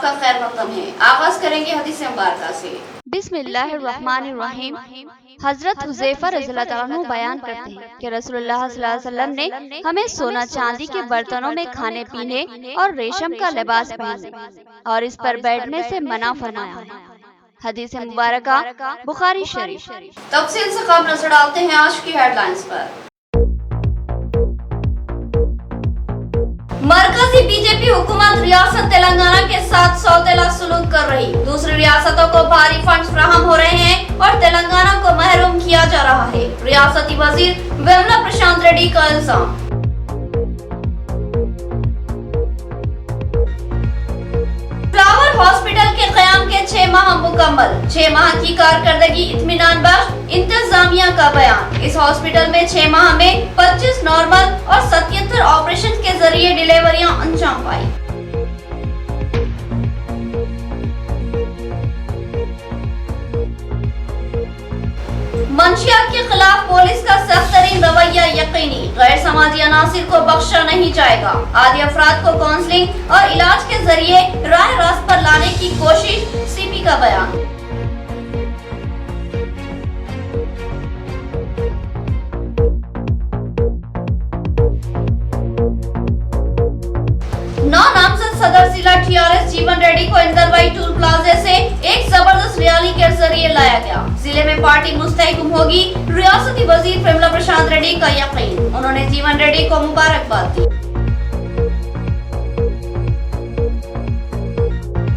کا خیر مقدم ہے۔ آغاز کریں گے حدیث مبارکہ سے۔ بسم اللہ الرحمن الرحیم۔ حضرت حذیفہ رضی اللہ تعالیٰ عنہ بیان کرتے ہیں کہ رسول اللہ صلی اللہ علیہ وسلم نے ہمیں سونا چاندی کے برتنوں میں کھانے پینے اور ریشم کا لباس پہننے اور اس پر بیٹھنے سے منع فرمایا ہے۔ حدیث مبارکہ بخاری شریف۔ تفصیل سے قبل نظر ڈالتے ہیں آج کی ہیڈ لائنز پر۔ مرکزی بی جے پی حکومت ریاست تلنگانہ کے ساتھ سوتیلا سلوک کر رہی، دوسری ریاستوں کو بھاری فنڈز فراہم ہو رہے ہیں اور تلنگانہ کو محروم کیا جا رہا ہے، ریاستی وزیر ویملا پرشانت ریڈی کا الزام۔ فلاور ہاسپٹل کے قیام کے 6 ماہ مکمل، 6 ماہ کی کارکردگی اطمینان بخش، انتظامیہ کا بیان۔ اس ہاسپٹل میں 6 ماہ میں 25 نارمل اور 77 آپریشن کے ذریعے ڈیلیوریاں انجام پائی۔ منشیات کے خلاف پولیس کا سخت ترین رویہ یقینی، غیر سماجی عناصر کو بخشا نہیں جائے گا۔ عادی افراد کو کاؤنسلنگ اور علاج کے ذریعے راہ راست پر لانے کی کوشش، سی پی کا بیان۔ نامزد صدر ضلع TRS جیون ریڈی کو اندروائی ٹول پلازے سے ایک زبردست ریالی کے ذریعے لایا گیا۔ ضلع میں پارٹی مستحکم ہوگی، ریاستی وزیر ویملا پرشانت ریڈی کا یقین۔ انہوں نے جیون ریڈی کو مبارکباد دی۔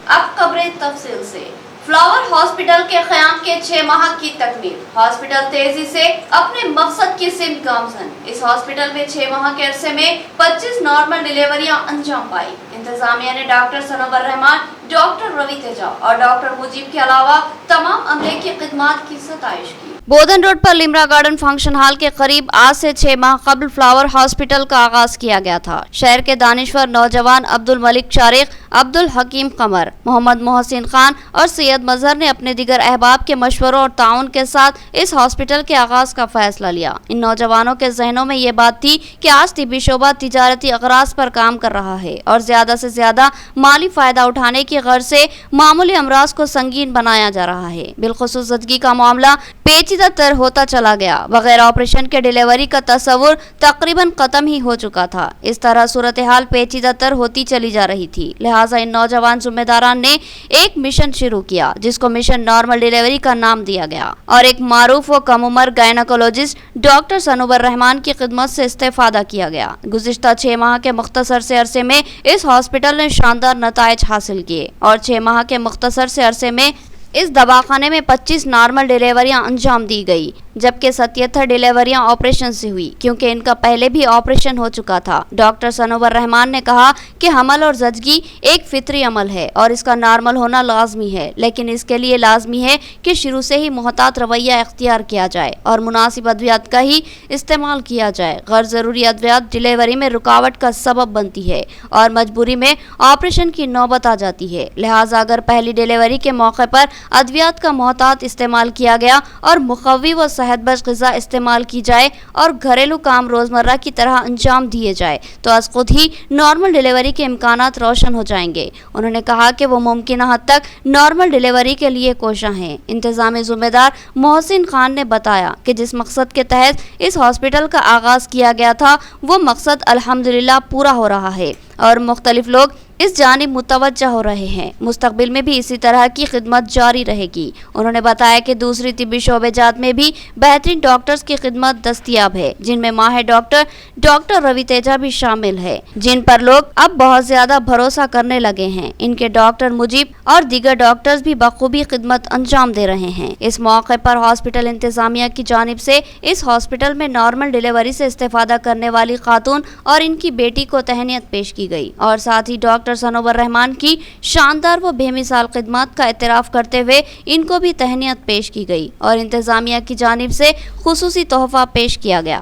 اب خبریں تفصیل سے۔ فلاور ہاسپٹل کے قیام کے 6 ماہ کی تکمیل، ہاسپٹل تیزی سے اپنے مقصد کی سمت گامزن۔ اس ہاسپٹل میں 6 ماہ کے عرصے میں 25 نارمل ڈیلیوریاں انجام پائی۔ انتظامیہ نے ڈاکٹر سنور رحمان، ڈاکٹر روی تیجا اور ڈاکٹر مجیب کے علاوہ تمام عملے کی خدمات کی ستائش کی۔ بودن روڈ پر لمرا گارڈن فنکشن ہال کے قریب آج سے 6 ماہ قبل فلاور ہاسپٹل کا آغاز کیا گیا تھا۔ شہر کے دانشور نوجوان عبد الملک شارق، عبد الحکیم قمر، محمد محسن خان اور سید مظہر نے اپنے دیگر احباب کے مشوروں اور تعاون کے ساتھ اس ہاسپٹل کے آغاز کا فیصلہ لیا۔ ان نوجوانوں کے ذہنوں میں یہ بات تھی کہ آج طبی شعبہ تجارتی اغراض پر کام کر رہا ہے اور زیادہ سے زیادہ مالی فائدہ اٹھانے کی غرض سے معمولی امراض کو سنگین بنایا جا رہا ہے۔ بالخصوص زچگی کا معاملہ پیچیدہ تر ہوتا چلا گیا، بغیر آپریشن کے ڈیلیوری کا تصور تقریباً ختم ہی ہو چکا تھا۔ اس طرح صورتحال پیچیدہ تر ہوتی چلی جا رہی تھی، لہٰذا ان نوجوان ذمہ داران نے ایک مشن شروع کیا جس کو مشن نارمل ڈیلیوری کا نام دیا گیا اور ایک معروف و کم عمر گائنیکولوجسٹ ڈاکٹر سنور رحمان کی خدمت سے استفادہ کیا گیا۔ گزشتہ 6 ماہ کے مختصر سے عرصے میں اس ہاسپٹل نے شاندار نتائج حاصل کیے اور 6 ماہ کے مختصر سے عرصے میں اس دواخانے میں 25 نارمل ڈیلیوریاں انجام دی گئی، جبکہ 77 ڈیلیوریاں آپریشن سے ہوئی، کیونکہ ان کا پہلے بھی آپریشن ہو چکا تھا۔ ڈاکٹر سنور رحمان نے کہا کہ حمل اور زچگی ایک فطری عمل ہے اور اس کا نارمل ہونا لازمی ہے، لیکن اس کے لیے لازمی ہے کہ شروع سے ہی محتاط رویہ اختیار کیا جائے اور مناسب ادویات کا ہی استعمال کیا جائے۔ غیر ضروری ادویات ڈیلیوری میں رکاوٹ کا سبب بنتی ہے اور مجبوری میں آپریشن کی نوبت آ جاتی ہے، لہٰذا اگر پہلی ڈیلیوری کے موقع پر ادویات کا محتاط استعمال کیا گیا اور مقوی و صحت بخش غذا استعمال کی جائے اور گھریلو کام روزمرہ کی طرح انجام دیے جائے تو از خود ہی نارمل ڈیلیوری کے امکانات روشن ہو جائیں گے۔ انہوں نے کہا کہ وہ ممکنہ حد تک نارمل ڈیلیوری کے لیے کوشاں ہیں۔ انتظامی ذمہ دار محسن خان نے بتایا کہ جس مقصد کے تحت اس ہاسپٹل کا آغاز کیا گیا تھا وہ مقصد الحمدللہ پورا ہو رہا ہے اور مختلف لوگ اس جانب متوجہ ہو رہے ہیں۔ مستقبل میں بھی اسی طرح کی خدمت جاری رہے گی۔ انہوں نے بتایا کہ دوسری طبی شعبے جات میں بھی بہترین ڈاکٹرز کی خدمت دستیاب ہے، جن میں ماہر ڈاکٹر روی تیجا بھی شامل ہے، جن پر لوگ اب بہت زیادہ بھروسہ کرنے لگے ہیں۔ ان کے ڈاکٹر مجیب اور دیگر ڈاکٹرز بھی بخوبی خدمت انجام دے رہے ہیں۔ اس موقع پر ہاسپٹل انتظامیہ کی جانب سے اس ہاسپٹل میں نارمل ڈیلیوری سے استفادہ کرنے والی خاتون اور ان کی بیٹی کو تہنیت پیش کی گئی اور ساتھ ہی ڈاکٹر سنور رحمان کی شاندار و بے مثال خدمات کا اعتراف کرتے ہوئے ان کو بھی تہنیت پیش کی گئی اور انتظامیہ کی جانب سے خصوصی تحفہ پیش کیا گیا۔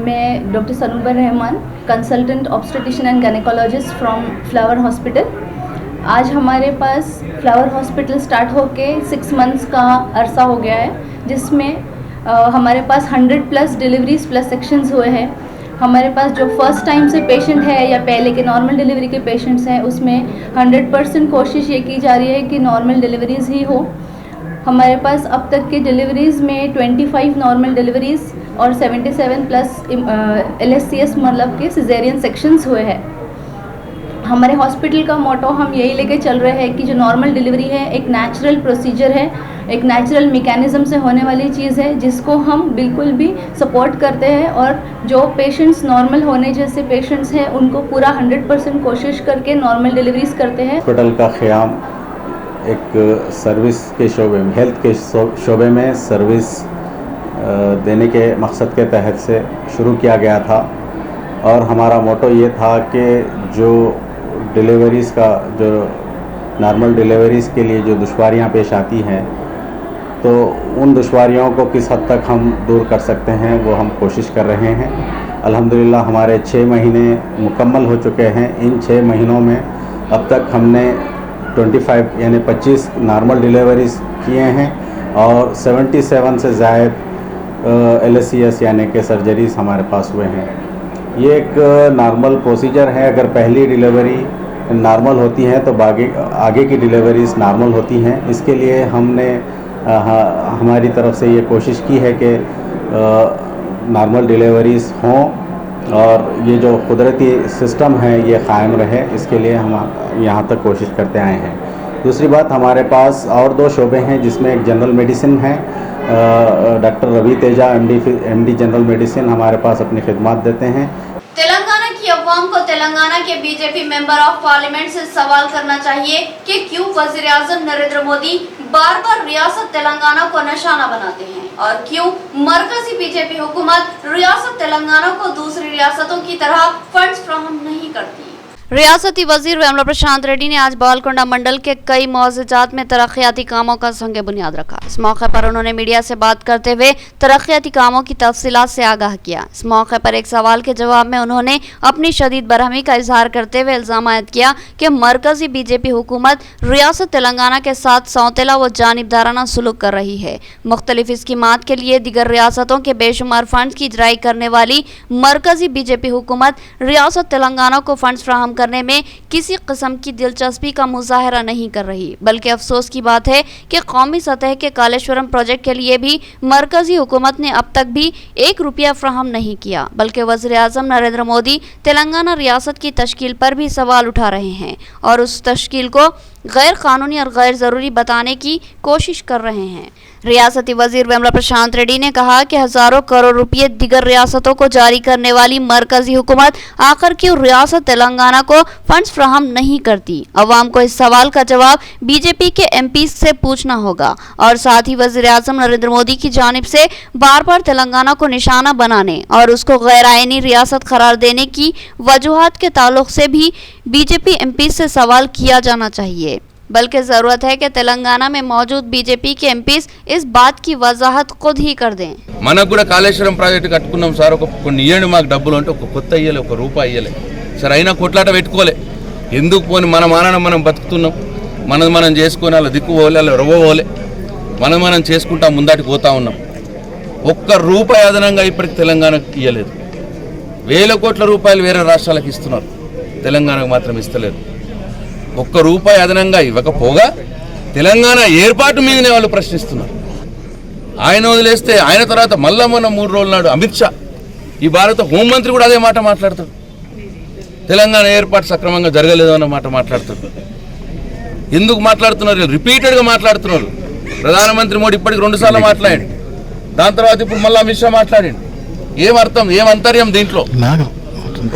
میں doctor Sanwar Rehman, consultant obstetrician and gynecologist from Flower Hospital. آج ہمارے پاس فلاور ہاسپٹل سٹارٹ ہو کے 6 منتھس کا عرصہ ہو گیا ہے، جس میں ہمارے پاس 100+ ڈیلیوریز پلس سیکشنز ہوئے ہیں۔ हमारे पास जो फर्स्ट टाइम से पेशेंट है या पहले के नॉर्मल डिलीवरी के पेशेंट्स हैं उसमें 100% कोशिश ये की जा रही है कि नॉर्मल डिलीवरीज़ ही हो। हमारे पास अब तक की डिलीवरीज़ में 25 नॉर्मल डिलीवरीज़ और 77 प्लस LSCS मतलब के सिजेरियन सेक्शंस हुए हैं। हमारे हॉस्पिटल का मोटो हम यही लेके चल रहे हैं कि जो नॉर्मल डिलीवरी है एक नेचुरल प्रोसीजर है, एक नेचुरल मैकेनिज़्म से होने वाली चीज़ है जिसको हम बिल्कुल भी सपोर्ट करते हैं और जो पेशेंट्स नॉर्मल होने जैसे पेशेंट्स हैं उनको पूरा 100% कोशिश करके नॉर्मल डिलीवरीज करते हैं। हॉस्पिटल का क़याम एक सर्विस के शोबे में, हेल्थ के शोबे में सर्विस देने के मकसद के तहत से शुरू किया गया था और हमारा मोटो ये था कि जो डिलीवरीज़ का जो नॉर्मल डिलीवरीज़ के लिए जो दुश्वारियाँ पेश आती हैं तो उन दुश्वारियों को किस हद तक हम दूर कर सकते हैं वो हम कोशिश कर रहे हैं। अल्हम्दुलिल्लाह हमारे 6 महीने मुकम्मल हो चुके हैं। इन 6 महीनों में अब तक हमने 25 यानी 25 नॉर्मल डिलीवरीज़ किए हैं और 77 से ज़ायद LSCS यानी कि सर्जरीज़ हमारे पास हुए हैं। ये एक नॉर्मल प्रोसीजर है। अगर पहली डिलीवरी नॉर्मल होती है तो आगे की डिलीवरीज़ नॉर्मल होती हैं। इसके लिए हमने हमारी तरफ से ये कोशिश की है कि नॉर्मल डिलीवरीज़ हों और ये जो कुदरती सिस्टम है ये क़ायम रहे, इसके लिए हम यहाँ तक कोशिश करते आए हैं। दूसरी बात, हमारे पास और 2 शोबे हैं जिसमें एक जनरल मेडिसिन है। Doctor Ravi Teja MD general medicine हमारे पास अपनी खिदमत देते हैं। तेलंगाना की अवाम को तेलंगाना के बीजेपी मेंबर ऑफ पार्लियामेंट से सवाल करना चाहिए कि क्यों वजीर आज़म नरेंद्र मोदी बार बार रियासत तेलंगाना को निशाना बनाते हैं और क्यों मरकजी बीजेपी हुकूमत रियासत तेलंगाना को दूसरी रियासतों की तरह फंड्स फराहम नहीं करती। रियासती वजीर वेमुला प्रशांत रेड्डी ने आज बालकोंडा मंडल के कई मौज़ात में तरक्याती कामों का संग बुनियाद रखा। इस मौके पर उन्होंने मीडिया से बात करते हुए तरक्याती कामों की तफसीलात से आगाह किया। इस मौके पर एक सवाल के जवाब में उन्होंने अपनी शदीद बरहमी का इजहार करते हुए इल्ज़ाम आयद किया कि मरकजी बीजेपी हुकूमत रियासत तेलंगाना के साथ सौतेला व जानिबदाराना सलूक कर रही है। मुख्तलिफ स्कीमात के लिए दिगर रियासतों के बेशुमार फंड्स की इजराई करने वाली मरकजी बीजेपी हुकूमत रियासत तेलंगाना को फंड्स फराहम करने में किसी किस्म की दिलचस्पी का मुजाहरा नहीं कर रही, बल्कि अफसोस की बात है कि कौमी सतह के कालेश्वरम प्रोजेक्ट के लिए भी मरकजी हुकूमत ने अब तक भी 1 रुपया फराहम नहीं किया, बल्कि वज़ीर आज़म नरेंद्र मोदी तेलंगाना रियासत की तश्कील पर भी सवाल उठा रहे हैं और उस तश्कील को गैर कानूनी और गैर ज़रूरी बताने की कोशिश कर रहे हैं। रियासती वजीर वेमुला प्रशांत रेड्डी ने कहा कि हज़ारों करोड़ रुपये दिगर रियासतों को जारी करने वाली मरकजी हुकूमत आखिर क्यों रियासत तेलंगाना को फंड्स फराहम नहीं करती। अवाम को इस सवाल का जवाब बीजेपी के MP से पूछना होगा और साथ ही वज़ीर आज़म नरेंद्र मोदी की जानिब से बार बार तेलंगाना को निशाना बनाने और उसको गैर आईनी रियासत करार देने की वजूहात के ताल्लुक से भी बीजेपी MP से सवाल किया जाना चाहिए, बल्कि ज़रूरत है कि तेलंगाना में मौजूद बीजेपी के MPs इस बात की वजाहत खुद ही कर दें। మనకు కూడా కాళేశ్వరం ప్రాజెక్టు కట్టుకున్నాం సార్, కొన్ని ఇయ్యండి మాకు డబ్బులు అంటే ఒక కొత్త ఇయ్యలే, ఒక రూపాయి ఇయ్యలే సార్. అయినా కొట్లాట పెట్టుకోలే, ఎందుకు పోని మన మానన మనం బతుకుతున్నాం, మనది మనం చేసుకొని అలా దిక్కు పోలే, అలా రవ్వ పోలే, మనం చేసుకుంటా ముందాటికి పోతా ఉన్నాం. ఒక్క రూపాయి అదనంగా ఇప్పటికి తెలంగాణకు ఇయ్యలేదు. 1000 కోట్ల రూపాయలు వేరే రాష్ట్రాలకు ఇస్తున్నారు, తెలంగాణకు మాత్రం ఇస్తలేరు. ఒక్క రూపాయి అదనంగా ఇవ్వకపోగా తెలంగాణ ఏర్పాటు మీదనే వాళ్ళు ప్రశ్నిస్తున్నారు. ఆయన వదిలేస్తే ఆయన తర్వాత మళ్ళా మొన్న 3 రోజుల నాడు అమిత్ షా, ఈ భారత హోంమంత్రి కూడా అదే మాట మాట్లాడతాడు, తెలంగాణ ఏర్పాటు సక్రమంగా జరగలేదు అన్న మాట మాట్లాడతాడు. ఎందుకు మాట్లాడుతున్నారు? రిపీటెడ్గా మాట్లాడుతున్నారు. ప్రధానమంత్రి మోడీ ఇప్పటికి 2 సార్లు మాట్లాడాడు, దాని తర్వాత ఇప్పుడు మళ్ళీ అమిత్ షా మాట్లాడాడు. ఏం అర్థం, ఏం అంతర్యం దీంట్లో?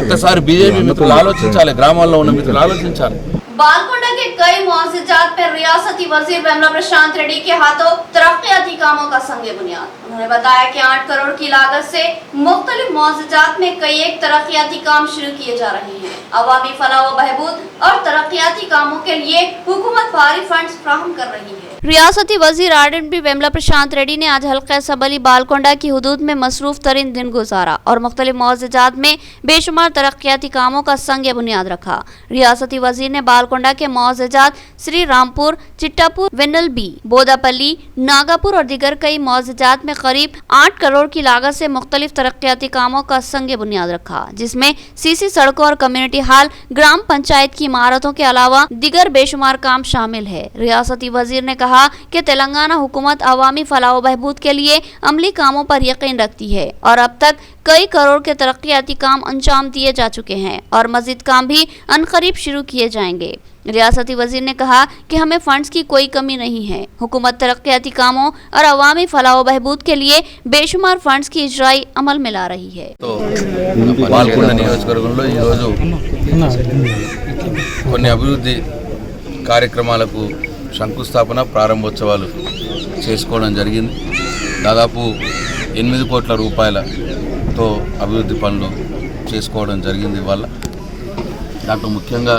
ఒక్కసారి బీజేపీ మిత్రులు ఆలోచించాలి, గ్రామాల్లో ఉన్న మిత్రులు ఆలోచించాలి. बालकोंडा के कई मुआवजात पर रियासती वजीर वेमुला प्रशांत रेड्डी के हाथों तरक्याती कामों का संगे बुनियाद। उन्होंने बताया कि 8 करोड़ की लागत से मुख्तलिफ मुआवजात में कई एक तरक्याती काम शुरू किए जा रहे हैं। अवामी फलाह व बहबूद और तरक्याती कामों के लिए हुकूमत भारी फंड्स फ्राहम कर रही है। रियासती वजीर आर.एन.बी. वेमला प्रशांत रेड्डी ने आज हल्का सबली बालकोंडा की हुदूद में मसरूफ तरीन दिन गुजारा और मुख्तलिफ मौज़ाजात में बेशुमार तरक्याती कामों का संग बुनियाद रखा। रियासती वजीर ने बालकोंडा के मौज़ाजात श्री रामपुर, चिट्टापुर, वेन्नल बी, बोदापल्ली, नागापुर और दीगर कई मौज़ाजात में करीब 8 करोड़ की लागत से मुख्तलिफ तरक्याती कामों का संग बुनियाद रखा, जिसमें सीसी सड़कों और कम्युनिटी हॉल, ग्राम पंचायत की इमारतों के अलावा दीगर बेशुमार काम शामिल है। रियासती वजीर ने कहा कि तेलंगाना हुकूमत अवामी फलाह व बहबूद के लिए अमली कामों पर यकीन रखती है और अब तक कई करोड़ के तरक्याती काम अंजाम दिए जा चुके हैं और मजीद काम भी अनकरीब शुरू किए जाएंगे। रियासती वजीर ने कहा कि हमें फंड्स की कोई कमी नहीं है। हुकूमत तरक्याती कामों और अवामी फलाह व बहबूद के लिए बेशुमार फंड्स की इजराई अमल में ला रही है। బాల్కొండ నియోజకవర్గంలో ఈరోజు కొన్ని అభివృద్ధి కార్యక్రమాలకు శంకుస్థాపన ప్రారంభోత్సవాలు చేసుకోవడం జరిగింది. దాదాపు 8 కోట్ల రూపాయలతో అభివృద్ధి పనులు చేసుకోవడం జరిగింది. ఇవాళ దాంట్లో ముఖ్యంగా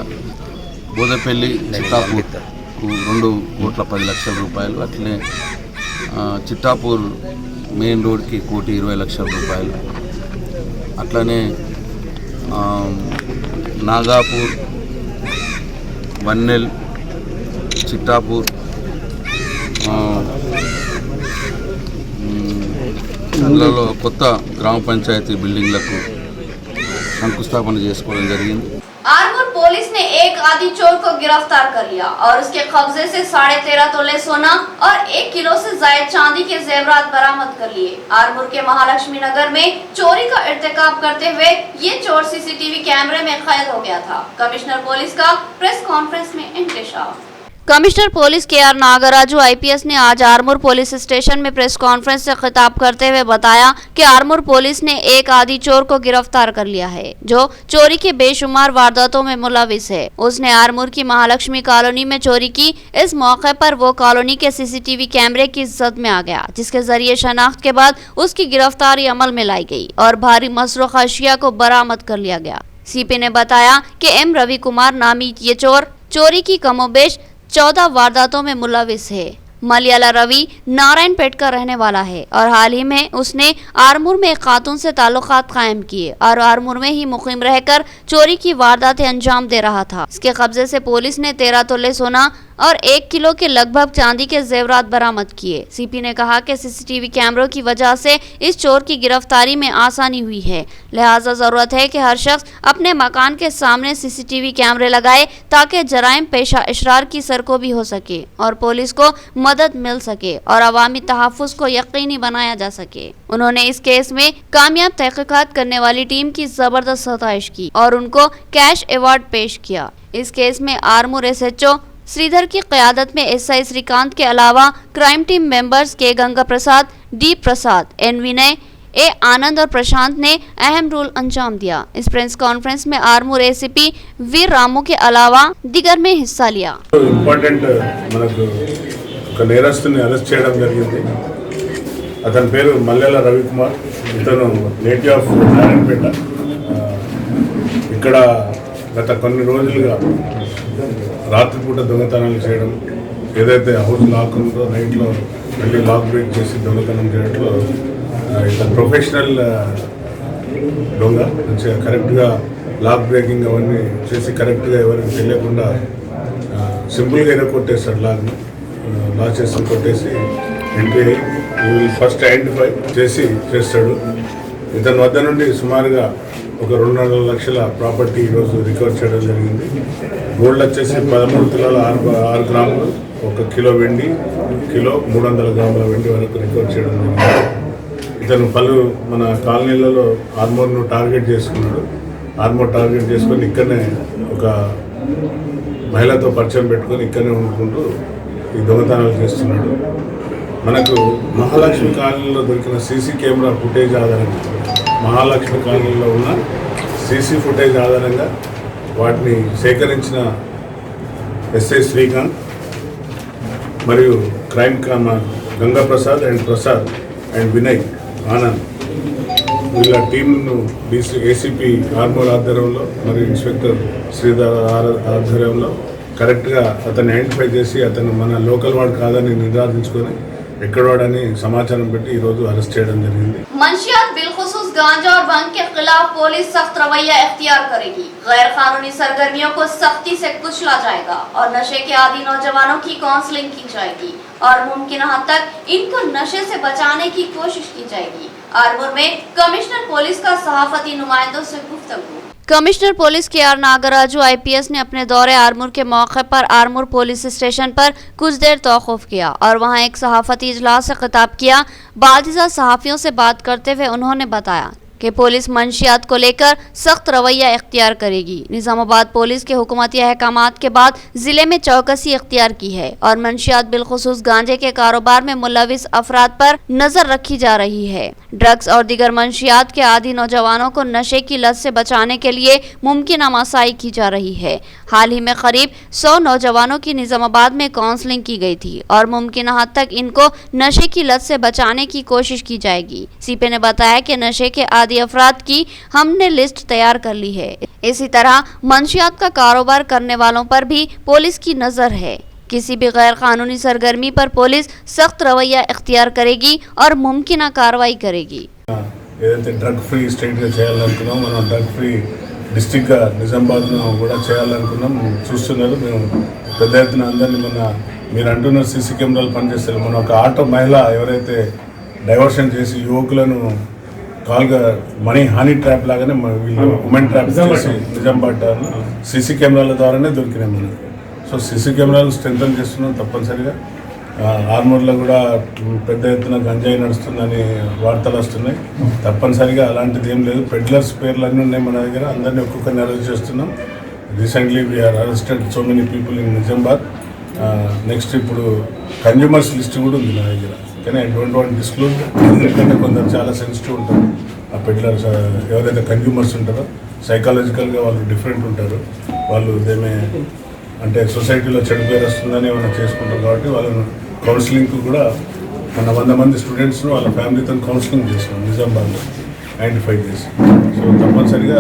బోదపల్లి చిట్టాపూర్కు 2,10,00,000 రూపాయలు, అట్లనే చిట్టాపూర్ మెయిన్ రోడ్కి 1,20,00,000 రూపాయలు, అట్లనే నాగాపూర్, వన్నెల్, చిట్టాపూర్ జిల్లాలో కొత్త గ్రామ పంచాయతీ బిల్డింగ్లకు శంకుస్థాపన చేసుకోవడం జరిగింది. आरमूर पुलिस ने एक आदि चोर को गिरफ्तार कर लिया और उसके कब्जे से 13.5 तोले सोना और 1 किलो से ज्यादा चांदी के जेवरात बरामद कर लिए। आरमूर के महालक्ष्मी नगर में चोरी का इर्तिकाब करते हुए ये चोर सीसीटीवी कैमरे में कैद हो गया था। कमिश्नर पुलिस का प्रेस कॉन्फ्रेंस में इंकशाफ। Commissioner police K R. Nagaraju IPS ने आज आरमूर पुलिस स्टेशन में प्रेस कॉन्फ्रेंस से खिताब करते हुए बताया कि आरमूर पुलिस ने एक आदि चोर को गिरफ्तार कर लिया है जो चोरी के बेशुमार वारदातों में मुलविस है। उसने आरमूर की महालक्ष्मी कॉलोनी में चोरी की। इस मौके पर वो कॉलोनी के सीसीटीवी कैमरे की जद में आ गया, जिसके जरिए शनाख्त के बाद उसकी गिरफ्तारी अमल में लाई गई और भारी मसरूख अशिया को बरामद कर लिया गया। सीपी ने बताया कि एम रवि कुमार नामी ये चोर चोरी की कमोबेश 14 वारदातों में मुलविस है। मलयाला रवि नारायण पेट का रहने वाला है और हाल ही में उसने आरमूर में एक खातून से ताल्लुकात कायम किए और आरमूर में ही मुकीम रहकर चोरी की वारदातें अंजाम दे रहा था। इसके कब्जे से पुलिस ने 13 तोले सोना और 1 किलो के लगभग चांदी के जेवरात बरामद किए। सीपी ने कहा कि सीसीटीवी कैमरों की वजह से इस चोर की गिरफ्तारी में आसानी हुई है, लिहाजा जरूरत है कि हर शख्स अपने मकान के सामने सीसीटीवी कैमरे लगाए ताकि जराइम पेशा इशरार की सरकोबी हो सके और पुलिस को मदद मिल सके और अवामी तहफ़्फ़ुज़ को यकीनी बनाया जा सके। उन्होंने इस केस में कामयाब तहक़ीक़ात करने वाली टीम की जबरदस्त सताइश की और उनको कैश अवार्ड पेश किया। इस केस में आरमूर SHO श्रीधर की क़यादत में SI श्रीकांत के अलावा क्राइम टीम मेंबर्स के Ganga Prasad, D Prasad, N Vinay, A आनंद और प्रशांत ने अहम रोल अंजाम दिया। इस प्रेस कॉन्फ्रेंस में आरमूर ACP वीर रामू के अलावा दिगर में हिस्सा लिया। ఇంపార్టెంట్ మనకు ఒక నేరస్తుని అరెస్ట్ చేయడం జరిగింది. అతని పేరు మల్లెల రవికుమార్. ఇతను నేటివ్ ఆఫ్ నారాయణపేట. ఇక్కడ గత కొన్ని రోజులుగా రాత్రిపూట దొంగతనాలు చేయడం, ఏదైతే హౌస్ లాక్ ఉందో నైట్లో మళ్ళీ లాక్ బ్రేక్ చేసి దొంగతనం చేయడంలో ఇతను ప్రొఫెషనల్ దొంగ. మంచిగా కరెక్ట్గా లాక్ బ్రేకింగ్ అవన్నీ చేసి కరెక్ట్గా ఎవరికి తెలియకుండా సింపుల్గా ఏదో కొట్టేస్తాడు. లాక్ చేసి కొట్టేసి ఎంట్రీ ఫస్ట్ ఐడెంటిఫై చేసి చేస్తాడు. ఇతని వద్ద నుండి సుమారుగా ఒక 2.5 లక్షల ప్రాపర్టీ ఈరోజు రికవర్ చేయడం జరిగింది. గోల్డ్ వచ్చేసి 13 తులాల 6 గ్రాములు, 1 కిలో వెండి, కిలో 300 గ్రాముల వెండి వరకు రికవర్ చేయడం జరిగింది. ఇతను పలు మన కాలనీలలో ఆర్మూర్ను టార్గెట్ చేసుకున్నాడు. ఆర్మూర్ టార్గెట్ చేసుకొని ఇక్కడనే ఒక మహిళతో పరిచయం పెట్టుకొని ఇక్కడనే ఉండుకుంటూ ఈ దొంగతనాలు చేస్తున్నాడు. మనకు మహాలక్ష్మి కాలనీలో దొరికిన సీసీ కెమెరా ఫుటేజ్ ఆధారంగా, మహాలక్ష్మి కాలనీలో ఉన్న సీసీ ఫుటేజ్ ఆధారంగా వాటిని సేకరించిన SI శ్రీకాంత్ మరియు క్రైమ్ గంగా ప్రసాద్ అండ్ వినయ్ ఆనంద్ వీళ్ళ టీంను ACP ఆర్మూర్ ఆధ్వర్యంలో మరియు ఇన్స్పెక్టర్ శ్రీధర్ ఆధ్వర్యంలో కరెక్ట్గా అతన్ని ఐడెంటిఫై చేసి అతను మన లోకల్ వాడు కాదని నిర్ధారించుకొని ఎక్కడ వాడని సమాచారం పెట్టి ఈరోజు అరెస్ట్ చేయడం జరిగింది. मंशियात बिलखुसूस गांजा और भंग के खिलाफ पुलिस सख्त रवैया इख्तियार करेगी. गैर कानूनी सरगर्मियों को सख्ती से कुचला जाएगा और नशे के आदी नौजवानों की काउंसलिंग की जाएगी और मुमकिन हद तक इनको नशे से बचाने की कोशिश की जाएगी. आरमूर में कमिश्नर पुलिस का सहाफती नुमाइंदों से गुफ्तगू. कमिश्नर पुलिस के आर नागराजू आईपीएस ने अपने दौरे आरमूर के मौके पर आरमूर पुलिस स्टेशन पर कुछ देर तौक़ुफ़ किया और वहां एक सहाफ़ती इजलास से खिताब किया. बादिज़ा सहाफ़ियों से बात करते हुए उन्होंने बताया कि पुलिस मंशियात को लेकर सख्त रवैया इख्तियार करेगी. निज़ामाबाद पुलिस के हुकूमती अहकामात के बाद ज़िले में चौकसी इख्तियार की है और मंशियात बिलखुसूस गांजे के कारोबार में मुलविस अफराद पर नज़र रखी जा रही है. ड्रग्स और दीगर मंशियात के आदी नौजवानों को नशे की लत से बचाने के लिए मुमकिन मसाई की जा रही है. हाल ही में करीब 100 नौजवानों की निज़ामाबाद में काउंसलिंग की गई थी और मुमकिन हद तक इनको नशे की लत से बचाने की कोशिश की जाएगी. सीपी ने बताया कि नशे के आदी अफराद की हमने लिस्ट तैयार कर ली है. इसी तरह मंशियात का कारोबार करने वालों पर भी पुलिस की नज़र है. किसी भी गैर कानूनी सरगर्मी पर पुलिस सख्त रवैया इख्तियार करेगी और मुमकिन कार्रवाई करेगी. ఏదైతే డ్రగ్ ఫ్రీ స్టేట్గా చేయాలనుకున్నాం, మనం డ్రగ్ ఫ్రీ డిస్టిక్గా నిజామాబాద్ను కూడా చేయాలనుకున్నాం. చూస్తున్నారు, మేము పెద్ద ఎత్తున అందరినీ మీరు అంటున్నారు సీసీ కెమెరాలు పనిచేస్తారు. మన ఒక ఆటో మహిళ ఎవరైతే డైవర్షన్ చేసి యువకులను కాల్గా హనీ ట్రాప్ లాగానే వీళ్ళు ఉమెన్ ట్రాప్ చేసి నిజామాబాద్ సీసీ కెమెరాల ద్వారానే దొరికినాయి మనకి. సో సీసీ కెమెరాలు స్ట్రెంథన్ చేస్తున్నాం. తప్పనిసరిగా ఆర్మూర్లో కూడా పెద్ద ఎత్తున గంజాయి నడుస్తుందని వార్తలు వస్తున్నాయి. తప్పనిసరిగా అలాంటిది ఏం లేదు. పెడ్లర్స్ పేర్లు అన్నీ ఉన్నాయి మన దగ్గర. అందరినీ ఒక్కొక్కరిని అరెస్ట్ చేస్తున్నాం. Recently we are arrested so many people in Nizamabad. Next ఇప్పుడు కన్జ్యూమర్స్ లిస్ట్ కూడా ఉంది నా దగ్గర. కానీ ఐ డోంట్ వాంట్ డిస్క్లోజ్, ఎందుకంటే కొందరు చాలా సెన్సిటివ్ ఉంటారు. ఆ పెడ్లర్స్ ఎవరైతే కన్జ్యూమర్స్ ఉంటారో సైకాలజికల్గా వాళ్ళు డిఫరెంట్ ఉంటారు. వాళ్ళు దేమే అంటే సొసైటీలో చెడు పేరు వస్తుందని ఏమైనా చేసుకుంటారు. కాబట్టి వాళ్ళను కౌన్సిలింగ్కి కూడా మన 100 మంది స్టూడెంట్స్ను వాళ్ళ ఫ్యామిలీతో కౌన్సిలింగ్ చేస్తున్నాం నిజామాబాద్లో ఐడెంటిఫై చేసి. సో తప్పనిసరిగా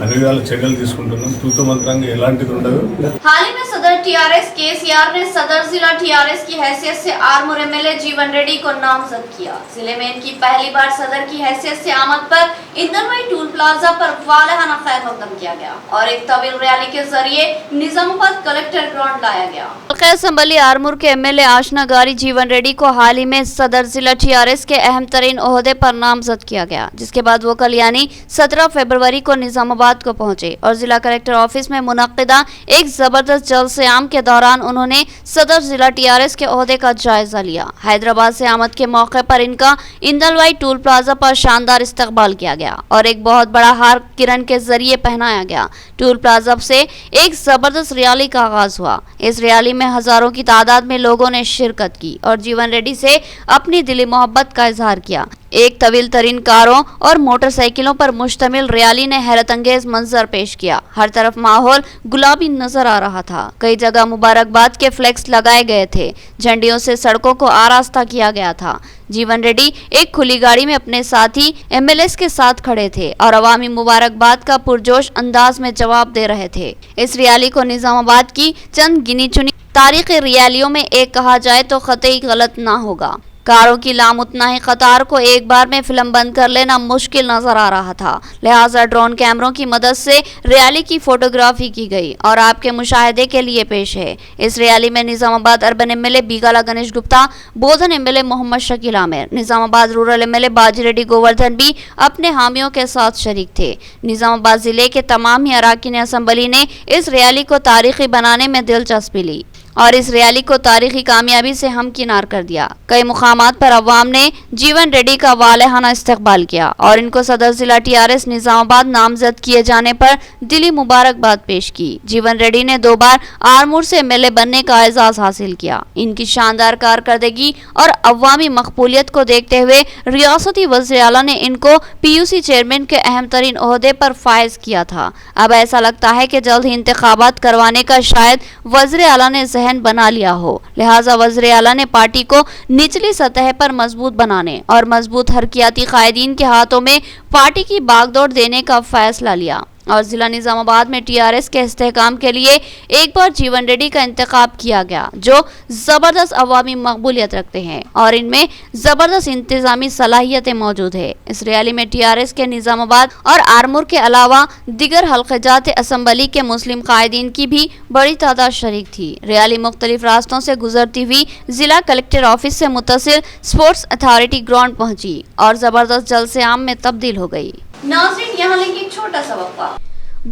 అన్ని విధాల చర్యలు తీసుకుంటున్నాం. తూతు మంత్రంగా ఎలాంటిది ఉండదు. हाल ही में सदर टीआरएस केसीआर ने सदर जिला टीआरएस की हैसियत से आरमूर एमएलए जीवन रेड्डी को नामजद किया. जिले में इनकी पहली बार सदर की हैसियत से आमद पर इंदरवाई टूल प्लाजा पर वालहाना खैर मकदम किया गया और एक तवील रैली के जरिए निजामाबाद कलेक्टर ग्राउंड लाया गया. खैर संबली आरमूर के एमएलए आशना गारी जीवन रेड्डी को हाल ही में सदर जिला टीआरएस के अहम तरीन ओहदे पर नामजद किया गया, जिसके बाद वो कल यानी 17 फरवरी को निजामाबाद को पहुंचे और जिला कलेक्टर ऑफिस में मुनक्किदा एक जबरदस्त जलसे-आम के दौरान उन्होंने सदर जिला टीआरएस के ओहदे का जायजा लिया. हैदराबाद से आमद के मौके पर इनका इंदलवाई टूल प्लाजा पर शानदार इस्तकबाल किया गया और एक बहुत बड़ा हार किरण के जरिए पहनाया गया. टूल प्लाजा से एक जबरदस्त रैली का आगाज हुआ. इस रैली में हजारों की तादाद में लोगों ने शिरकत की और जीवन रेड्डी से अपनी दिली मोहब्बत का इजहार किया. एक तवील तरीन कारों और मोटरसाइकिलों पर मुश्तमिल रैली ने हैरत अंगेज मंजर पेश किया. हर तरफ माहौल गुलाबी नजर आ रहा था. कई जगह मुबारकबाद के फ्लेक्स लगाए गए थे. झंडियों से सड़कों को आरास्ता किया गया था. जीवन रेड्डी एक खुली गाड़ी में अपने साथी एमएलएस के साथ खड़े थे और अवामी मुबारकबाद का पुरजोश अंदाज में जवाब दे रहे थे. इस रैली को निजामाबाद की चंद गिनी चुनी तारीखी रैलियों में एक कहा जाए तो कतई गलत ना होगा. कारों की लामुतनाही कतार को एक बार में फिल्म बंद कर लेना मुश्किल नजर आ रहा था. लिहाजा ड्रोन कैमरों की मदद से रैली की फोटोग्राफी की गई और आपके मुशाहिदे के लिए पेश है. इस रैली में Nizamabad urban MLA Bigala Ganesh Gupta, Bodhan MLA Mohammed Shakeel Aamir, Nizamabad rural MLA Bajireddy Govardhan भी अपने हामियों के साथ शरीक थे. निजामाबाद जिले के तमाम ही अराकीन असम्बली ने इस रैली को तारीखी बनाने में दिलचस्पी ली और इस रैली को तारीखी कामयाबी से हमकिनार कर दिया. कई मुकामात पर अवाम ने जीवन रेड्डी का वालहाना इस्तकबाल किया और इनको सदर जिला टीआरएस निजामाबाद नामजद किए जाने पर दिली मुबारकबाद पेश की. जीवन रेड्डी ने 2 बार आरमूर से एमएलए बनने का एजाज हासिल किया. इनकी शानदार कारकर्दगी और अवामी मकबूलियत को देखते हुए रियासती वज़ीर आला ने इनको पीयूसी चेयरमैन के अहम तरीन ओहदे पर फायज किया था. अब ऐसा लगता है कि जल्द ही इंतखाबात करवाने का शायद वज़ीर आला ने बना लिया हो. लिहाजा वज़ीर आला ने पार्टी को निचली सतह पर मजबूत बनाने और मजबूत हरकियाती कायदीन के हाथों में पार्टी की बागडोर देने का फैसला लिया. اور ضلع نظام آباد میں TRS کے استحکام کے لیے ایک بار جیون ریڈی کا انتخاب کیا گیا جو زبردست عوامی مقبولیت رکھتے ہیں اور ان میں زبردست انتظامی صلاحیتیں موجود ہے۔ اس ریلی میں TRS کے نظام آباد اور آرمور کے علاوہ دیگر حلقہ جات اسمبلی کے مسلم قائدین کی بھی بڑی تعداد شریک تھی۔ ریلی مختلف راستوں سے گزرتی ہوئی ضلع کلکٹر آفس سے متصل اسپورٹس اتھارٹی گراؤنڈ پہنچی اور زبردست جلسے عام میں تبدیل ہو گئی۔ ناظرین یہاں لیں گے ایک چھوٹا سا وقفہ۔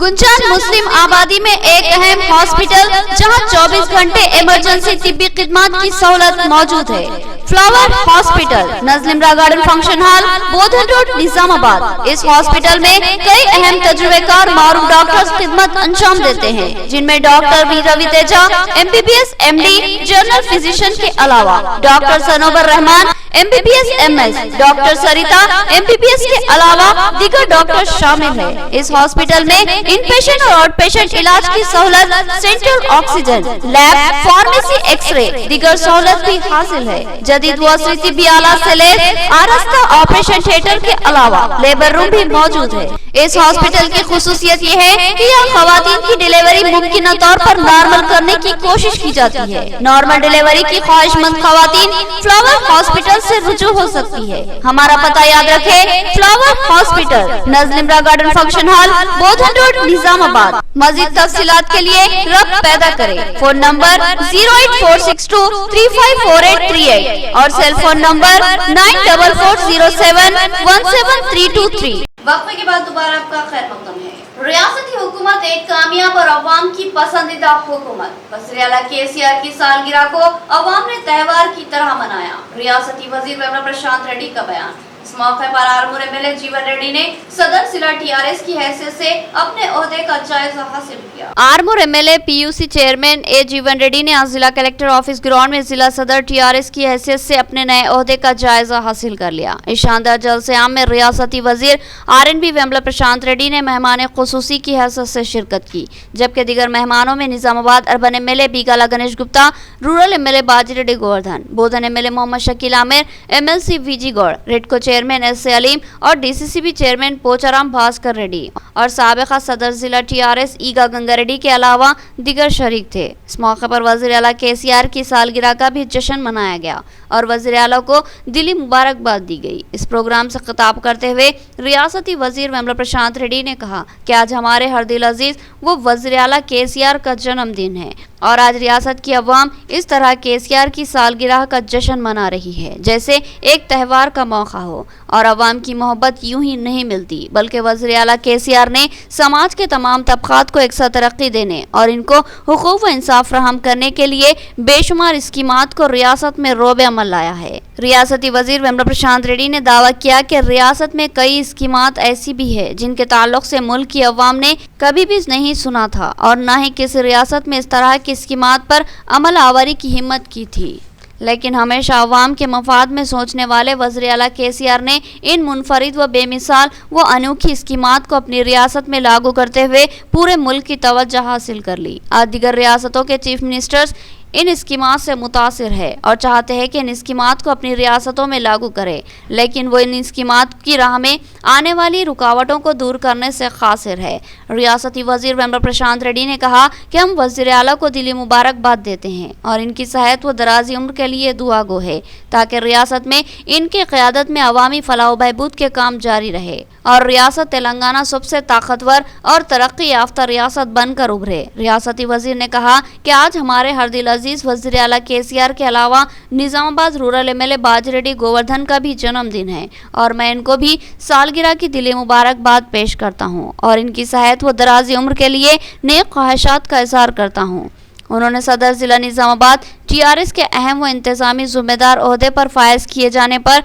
گنجان مسلم آبادی میں ایک اہم ہاسپٹل جہاں 24 گھنٹے ایمرجنسی طبی خدمات کی سہولت موجود ہے۔ فلاور ہاسپٹل، نزل امرا گارڈن فنکشن ہال، بودھن روڈ، نظام آباد۔ اس ہاسپٹل میں کئی اہم تجربے کار معروف ڈاکٹرز خدمت انجام دیتے ہیں جن میں ڈاکٹر بی روی تیجا MBBS MD جنرل فزیشین کے علاوہ ڈاکٹر سنوبر رحمان MBBS MS، ڈاکٹر سریتا MBBS کے علاوہ دیگر ڈاکٹر شامل ہیں۔ اس ہاسپٹل میں ان پیشنٹ اور آؤٹ پیشنٹ علاج کی سہولت، central oxygen, lab, pharmacy, X ray, دیگر سہولت بھی حاصل ہے۔ جدید وسیع طبی آلات سے لیس آراستہ آپریشن تھیٹر کے علاوہ لیبر روم بھی موجود ہے۔ اس ہاسپٹل کی خصوصیت یہ ہے کہ یہاں خواتین کی ڈیلیوری ممکنہ طور پر نارمل کرنے کی کوشش کی جاتی ہے۔ نارمل ڈیلیوری کی خواہش مند خواتین فلاور ہاسپٹل سے رجوع ہو سکتی ہے۔ ہمارا پتہ یاد رکھے، فلاور ہاسپٹل، نزل امرا گارڈن فنکشن ہال، بودھن روڈ، نظام آباد۔ مزید تفصیلات کے لیے رابطہ پیدا کریں۔ فون نمبر 08462354838 اور سیل فون نمبر 9440717323۔ وقفے کے بعد دوبارہ آپ کا خیر مقدم ہے۔ ریاستی حکومت ایک کامیاب اور عوام کی پسندیدہ حکومت۔ وزیر اعلیٰ KCR کی سالگرہ کو عوام نے تہوار کی طرح منایا۔ ریاستی وزیر ویملا پرشانت ریڈی کا بیان۔ اس موقع پر آرمور MLA جیون ریڈی نے صدر ضلع TRS کی حیثیت سے اپنے عہدے کا جائزہ حاصل کیا۔ آرمور MLA PUC چیئرمین جیون ریڈی نے آج ضلع کلکٹر آفس گراؤنڈ میں ضلع صدر TRS کی حیثیت سے اپنے نئے عہدے کا جائزہ حاصل کر لیا۔ اس شاندار جلسے عام میں ریاستی وزیر RNB ویملا پرشانت ریڈی نے مہمان خصوصی کی حیثیت سے شرکت کی، جبکہ دیگر مہمانوں میں Nizamabad urban MLA Bigala Ganesh Gupta, rural MLA Baji Reddy Govardhan, Bodhan MLA Mohammed Shakeel Aamir, MLC VG Goud, REDCO chairman S Aleem اور DCCB چیئرمین پوچارام بھاسکر ریڈی اور سابقہ صدر ضلع TRS ایگا گنگا ریڈی کے علاوہ دیگر شریک تھے۔ اس موقع پر وزیر اعلیٰ KCR کی سالگرہ کا بھی جشن منایا گیا اور وزیر اعلیٰ کو دلی مبارکباد دی گئی۔ اس پروگرام سے خطاب کرتے ہوئے ریاستی وزیر ویملا پرشانت ریڈی نے کہا کہ آج ہمارے ہر دل عزیز وہ وزیر اعلیٰ KCR کا جنم دن ہے اور آج ریاست کی عوام اس طرح KCR کی سالگرہ کا جشن منا رہی ہے جیسے ایک تہوار کا موقع ہو، اور عوام کی محبت یوں ہی نہیں ملتی بلکہ وزیر اعلیٰ KCR نے سماج کے تمام طبقات کو یکساں ترقی دینے اور ان کو حقوق و انصاف فراہم کرنے کے لیے بے شمار اسکیمات کو ریاست میں روب عمل لایا ہے۔ ریاستی وزیر ویملا پرشانت ریڈی نے دعویٰ کیا کہ ریاست میں کئی اسکیمات ایسی بھی ہے جن کے تعلق سے ملک کی عوام نے کبھی بھی نہیں سنا تھا اور نہ ہی کسی ریاست میں اس طرح کی اسکیمات پر عمل آوری کی ہمت کی تھی، لیکن ہمیشہ عوام کے مفاد میں سوچنے والے وزیر اعلیٰ KCR نے ان منفرد و بے مثال و انوکھی اسکیمات کو اپنی ریاست میں لاگو کرتے ہوئے پورے ملک کی توجہ حاصل کر لی۔ آج دیگر ریاستوں کے چیف منسٹرز ان اسکیمات سے متاثر ہے اور چاہتے ہیں کہ ان اسکیمات کو اپنی ریاستوں میں لاگو کرے، لیکن وہ ان اسکیمات کی راہ میں آنے والی رکاوٹوں کو دور کرنے سے قاصر ہے۔ ریاستی وزیر ویملا پرشانت ریڈی نے کہا کہ ہم وزیر اعلیٰ کو دلی مبارکباد دیتے ہیں اور ان کی صحت و درازی عمر کے لیے دعا گو ہے تاکہ ریاست میں ان کی قیادت میں عوامی فلاح و بہبود کے کام جاری رہے اور ریاست تلنگانہ سب سے طاقتور اور ترقی یافتہ ریاست بن کر ابھرے۔ ریاستی وزیر نے کہا کہ آج ہمارے ہر دل عزیز وزیر اعلیٰ KCR کے علاوہ نظام آباد رورل MLA باجی ریڈی گوردھن کا بھی جنم دن ہے اور میں ان کو بھی سالگرہ کی دلی مبارکباد پیش کرتا ہوں اور ان کی صحت و درازی عمر کے لیے نیک خواہشات کا اظہار کرتا ہوں۔ انہوں نے صدر ضلع نظام آباد TRS کے اہم و انتظامی ذمہ دار عہدے پر فائز کیے جانے پر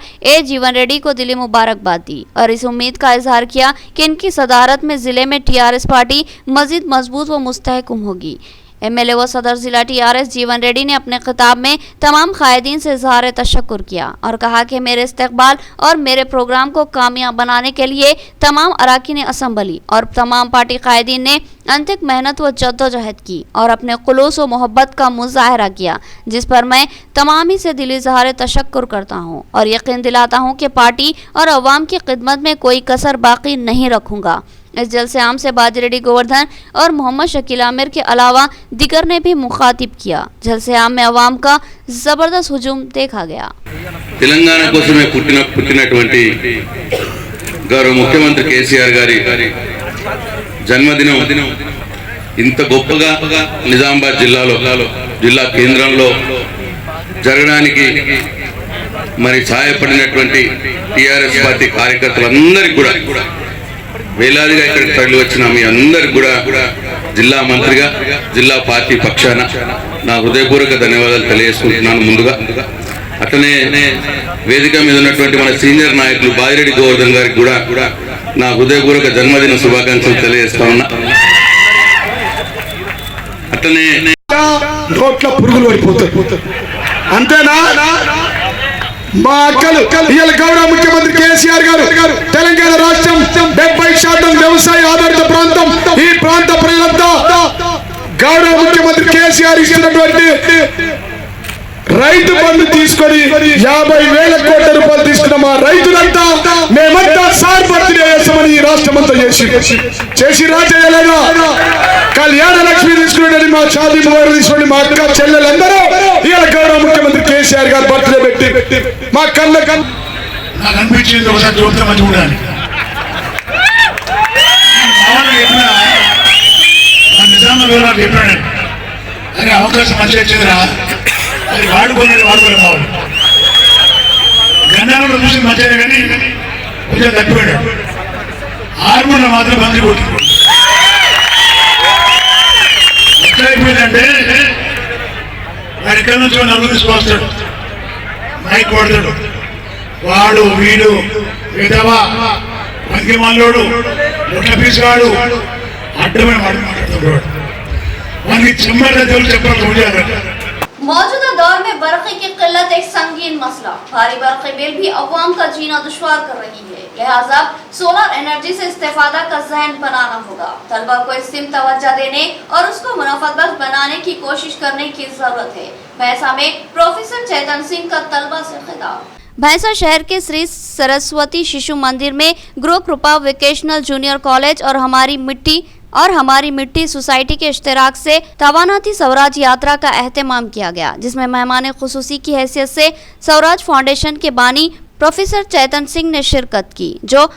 جیون ریڈی کو دلی مبارکباد دی اور اس امید کا اظہار کیا کہ ان کی صدارت میں ضلع میں TRS پارٹی مزید مضبوط و مستحکم ہوگی۔ MLA و صدر ضلع TRS جیون ریڈی نے اپنے خطاب میں تمام قائدین سے اظہار تشکر کیا اور کہا کہ میرے استقبال اور میرے پروگرام کو کامیاب بنانے کے لیے تمام اراکین اسمبلی اور تمام پارٹی قائدین نے انتھک محنت و جدوجہد کی اور اپنے خلوص و محبت کا مظاہرہ کیا، جس پر میں تمام ہی سے دلی اظہار تشکر کرتا ہوں اور یقین دلاتا ہوں کہ پارٹی اور عوام کی خدمت میں کوئی کسر باقی نہیں رکھوں گا इस जलसे आम से बाजिरेड्डी गोवर्धन और मोहम्मद शकील आमिर के अलावा दिगर ने भी मुखातिब किया। जलसे आम में अवाम का जबरदस्त हुजूम देखा गया। తెలంగాణ కోసమే పుట్టినటువంటి గౌరవ ముఖ్యమంత్రి కేసీఆర్ గారి జన్మదినం ఇంత గొప్పగా నిజామాబాద్ జిల్లా కేంద్రంలో జరగడానికి మరి సహాయపడినటువంటి టీఆర్ఎస్ పార్టీ కార్యకర్తలందరికీ కూడా వేలాదిగా ఇక్కడికి తరలి వచ్చిన మీ అందరికి కూడా జిల్లా మంత్రిగా జిల్లా పార్టీ పక్షాన నా హృదయపూర్వక ధన్యవాదాలు తెలియజేసుకుంటున్నాను ముందుగా. అట్లనే వేదిక మీద ఉన్నటువంటి మన సీనియర్ నాయకులు బాజిరెడ్డి గోవర్ధన్ గారికి కూడా నా హృదయపూర్వక జన్మదిన శుభాకాంక్షలు తెలియజేస్తా ఉన్నా. అట్లనే నోట్ల పురుగులు పడిపోతాయి అంతేనా? మా అక్కలు ఇవాళ గౌరవ ముఖ్యమంత్రి కేసీఆర్ గారు తెలంగాణ రాష్ట్రం 70% వ్యవసాయ ఆధారిత ప్రాంతం. ఈ ప్రాంత ప్రజలంతా గౌరవ ముఖ్యమంత్రి కేసీఆర్ ఇచ్చినటువంటి రైతు బంధు తీసుకొని 50,000 కోట్ల రూపాయలు తీసుకున్న మా రైతులంతా మేమంతా సార్ బర్త్డే చేస్తామని ఈ రాష్ట్రం అంతా చేసి రాజేయలేదా? కళ్యాణ లక్ష్మి తీసుకుని మా షాదీ ముబారక్ తీసుకుని మా అక్క చెల్లెలందరూ ఇవాళ గౌరవ ముఖ్యమంత్రి కేసీఆర్ గారు బర్త్డే పెట్టి మా కళ్ళ నాకు అనిపించింది ఒకసారి చూస్తే మంచి ఉండాలి. నిజాంలో వివరాలు చెప్పాడు అనే అవకాశం మంచిగా వచ్చిందిరా. అది వాడుకోలేదు కావాలి. గన్నాలలో చూసి మంచిగా కానీ కొంచెం తప్పిపోయాడు. హార్మోన్లో మాత్రం బందీ కొట్టింది. ఎట్లయిపోయిందంటే వాడు ఎక్కడి నుంచి నలుగురు తీసుకొస్తాడు, మైక్ కొడతాడు, వాడు వీడు విధవా పంకిమల్లోడు ఒట్ల పీసువాడు అడ్డమైన మాట్లాడుతున్నాడు. మనకి చెమ్మర్ల దేవులు చెప్పాలి. मौजूदा दौर में बरक़ी की किल्लत एक संगीन मसला, भारी बरक़ी बिल भी अवाम का जीना दुश्वार कर रही है। लिहाजा सोलर एनर्जी से इस्तेफादा का ज़हन बनाना होगा। तलबा को इस सिम तवज्जो देने और उसको मुनाफातबख्श बनाने की कोशिश करने की जरूरत है। भैंसा में प्रोफेसर चेतन सिंह का तलबा से खिताब। भैंसा शहर के श्री सरस्वती शिशु मंदिर में गुरु कृपा वोकेशनल जूनियर कॉलेज और हमारी मिट्टी सोसाइटी के इश्तराक से तवानाती स्वराज यात्रा का एहतमाम किया गया, जिसमें मेहमान खुसूसी की हैसियत से स्वराज फाउंडेशन के बानी प्रोफेसर चेतन सिंह ने शिरकत की, जो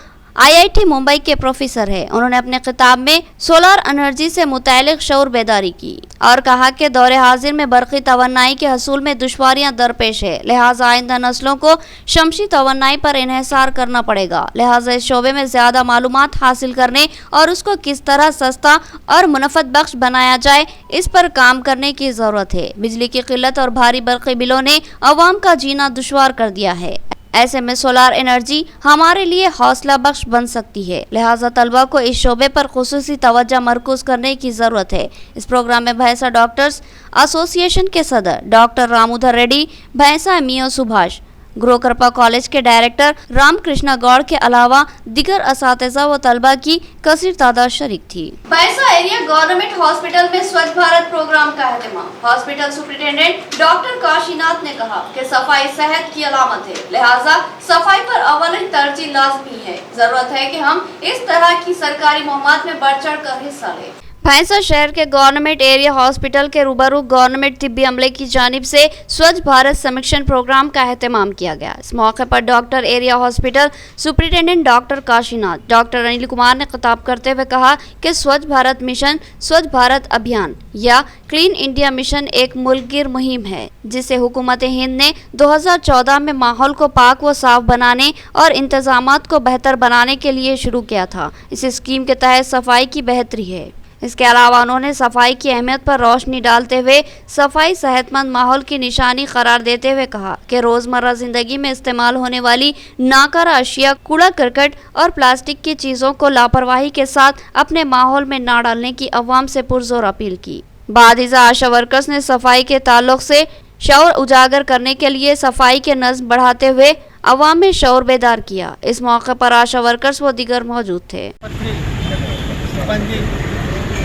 IIT मुंबई के प्रोफेसर है। उन्होंने अपने खिताब में सोलर एनर्जी से मुतालिक शऊर बेदारी की और कहा कि दौरे हाजिर में बरक़ी तवन्नाई के हसूल में दुश्वारियां दरपेश है। लिहाजा आइंदा नस्लों को शमसी तवन्नाई पर इन्हिसार करना पड़ेगा। लिहाजा इस शोबे में ज़्यादा मालूमात हासिल करने और उसको किस तरह सस्ता और मुनाफत बनाया जाए, इस पर काम करने की ज़रूरत है। बिजली की किल्लत और भारी बरक़ी बिलों ने अवाम का जीना दुश्वार कर दिया है। ऐसे में सोलार एनर्जी हमारे लिए हौसला बख्श बन सकती है। लिहाजा तलबा को इस शोबे पर खुसूसी तवज्जो मरकूज करने की ज़रूरत है। इस प्रोग्राम में भैंसा डॉक्टर्स एसोसिएशन के सदर डॉक्टर रामूधर रेड्डी, भैंसा मियो सुभाष, गुरु कृपा कॉलेज के डायरेक्टर रामकृष्ण गौड़ के अलावा दिगर असातिज़ा व तलबा की कसीर तादाद शरीक थी। भैंसा एरिया गवर्नमेंट हॉस्पिटल में स्वच्छ भारत प्रोग्राम का एहतमाम। हॉस्पिटल सुपरिटेंडेंट डॉक्टर काशीनाथ ने कहा कि सफाई सेहत की अलामत है, लिहाजा सफाई पर अव्वल तरजीह लाजमी है। जरूरत है कि हम इस तरह की सरकारी मुहिम्मत में बढ़ चढ़ कर हिस्सा लें। भैंसा शहर के गवर्नमेंट एरिया हॉस्पिटल के रूबरू गवर्नमेंट तिब्बी अमले की जानिब से स्वच्छ भारत समीक्षण प्रोग्राम का एहतमाम किया गया। इस मौके पर doctor area hospital superintendent doctor Kashinath, doctor Anil Kumar ने खिताब करते हुए कहा कि स्वच्छ भारत मिशन, स्वच्छ भारत अभियान या क्लीन इंडिया मिशन एक मुल्कगिर मुहिम है, जिसे हुकूमत हिंद ने 2014 में माहौल को पाक व साफ बनाने और इंतजामात को बेहतर बनाने के लिए शुरू किया था। इस स्कीम के तहत सफाई की बेहतरी है। इसके अलावा उन्होंने सफाई की अहमियत पर रोशनी डालते हुए सफाई सेहतमंद माहौल की निशानी करार देते हुए कहा कि रोज़मर्रा ज़िंदगी में इस्तेमाल होने वाली नाकारा अशिया, कूड़ा करकट और प्लास्टिक की चीज़ों को लापरवाही के साथ अपने माहौल में ना डालने की अवाम से पुरजोर अपील की। बादिज़ा आशा वर्कर्स ने सफाई के ताल्लुक से शऊर उजागर करने के लिए सफाई के नज़्म बढ़ाते हुए अवाम में शऊर बेदार किया। इस मौके पर आशा वर्कर्स व दीगर मौजूद थे।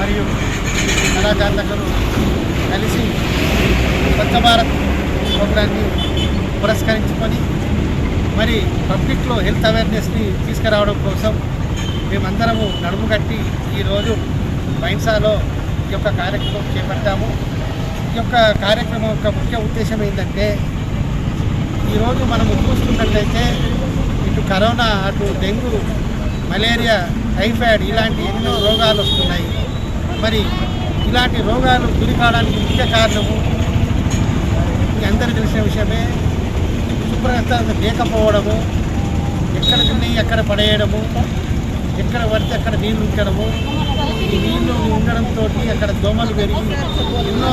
మరియు కళాకారులందరూ కలిసి స్వచ్ఛ భారత్ ప్రోగ్రాన్ని పురస్కరించుకొని మరి పబ్లిక్లో హెల్త్ అవేర్నెస్ని తీసుకురావడం కోసం మేమందరము నడుము కట్టి ఈరోజు బైన్సాలో ఈ యొక్క కార్యక్రమం చేపట్టాము. ఈ యొక్క కార్యక్రమం యొక్క ముఖ్య ఉద్దేశం ఏంటంటే ఈరోజు మనము చూస్తున్నట్లయితే ఇటు కరోనా, అటు డెంగ్యూ, మలేరియా, టైఫాయిడ్ ఇలాంటి ఎన్నో రోగాలు వస్తున్నాయి. మరి ఇలాంటి రోగాలు గురి కావడానికి ముఖ్య కారణము మీ అందరికీ తెలిసిన విషయమే, శుభ్రత లేకపోవడము, ఎక్కడ తిన్నాయి అక్కడ పడేయడము, ఎక్కడ పడితే అక్కడ నీళ్ళు ఉంచడము. ఈ నీళ్లు ఉండడంతో అక్కడ దోమలు పెరిగి ఎన్నో